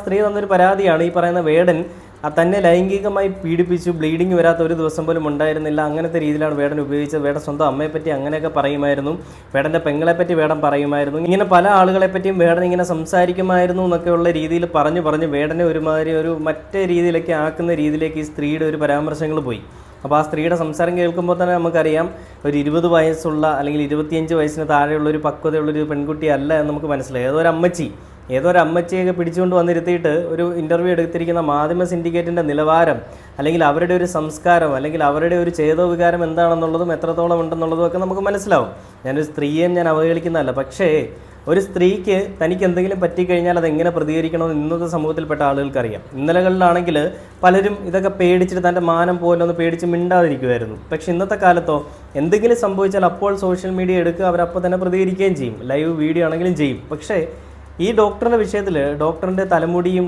സ്ത്രീ തന്നൊരു പരാതിയാണ് ഈ പറയുന്ന വേടൻ തന്നെ ലൈംഗികമായി പീഡിപ്പിച്ചു, ബ്ലീഡിങ് വരാത്ത ഒരു ദിവസം പോലും ഉണ്ടായിരുന്നില്ല. അങ്ങനത്തെ രീതിയിലാണ് വേടൻ ഉപയോഗിച്ചത്. വേടൻ സ്വന്തം അമ്മയെപ്പറ്റി അങ്ങനെയൊക്കെ പറയുമായിരുന്നു, വേടൻ്റെ പെങ്ങളെപ്പറ്റി വേടൻ പറയുമായിരുന്നു, ഇങ്ങനെ പല ആളുകളെപ്പറ്റിയും വേടൻ ഇങ്ങനെ സംസാരിക്കുമായിരുന്നു എന്നൊക്കെയുള്ള രീതിയിൽ പറഞ്ഞ് വേടനെ ഒരുമാതിരി ഒരു മറ്റേ രീതിയിലേക്ക് ആക്കുന്ന രീതിയിലേക്ക് ഈ സ്ത്രീയുടെ ഒരു പരാമർശങ്ങൾ പോയി. അപ്പോൾ ആ സ്ത്രീയുടെ സംസാരം കേൾക്കുമ്പോൾ തന്നെ നമുക്കറിയാം ഒരു 20 വയസ്സുള്ള അല്ലെങ്കിൽ 25 വയസ്സിന് താഴെയുള്ള ഒരു പക്വതയുള്ളൊരു പെൺകുട്ടി അല്ല എന്ന് നമുക്ക് മനസ്സിലായി. ഏതോ ഒരു അമ്മച്ചിയൊക്കെ പിടിച്ചുകൊണ്ട് വന്നിരുത്തിയിട്ട് ഒരു ഇൻ്റർവ്യൂ എടുത്തിരിക്കുന്ന മാധ്യമ സിൻഡിക്കേറ്റിൻ്റെ നിലവാരം, അല്ലെങ്കിൽ അവരുടെ ഒരു സംസ്കാരം, അല്ലെങ്കിൽ അവരുടെ ഒരു ചേതോവികാരം എന്താണെന്നുള്ളതും എത്രത്തോളം ഉണ്ടെന്നുള്ളതും ഒക്കെ നമുക്ക് മനസ്സിലാവും. ഞാനൊരു സ്ത്രീയെ ഞാൻ അവഹേളിക്കുന്നതല്ല, പക്ഷേ ഒരു സ്ത്രീക്ക് തനിക്ക് എന്തെങ്കിലും പറ്റിക്കഴിഞ്ഞാൽ അതെങ്ങനെ പ്രതികരിക്കണമെന്ന് ഇന്നത്തെ സമൂഹത്തിൽപ്പെട്ട ആളുകൾക്കറിയാം. ഇന്നലകളിലാണെങ്കിൽ പലരും ഇതൊക്കെ പേടിച്ചിട്ട് തൻ്റെ മാനം പോലൊന്ന് പേടിച്ച് മിണ്ടാതിരിക്കുമായിരുന്നു. പക്ഷേ ഇന്നത്തെ കാലത്തോ എന്തെങ്കിലും സംഭവിച്ചാൽ അപ്പോൾ സോഷ്യൽ മീഡിയ എടുക്കുക, അവരപ്പോൾ തന്നെ പ്രതികരിക്കുകയും ചെയ്യും, ലൈവ് വീഡിയോ ആണെങ്കിലും ചെയ്യും. പക്ഷേ ഈ ഡോക്ടറിൻ്റെ വിഷയത്തിൽ ഡോക്ടറിൻ്റെ തലമുടിയും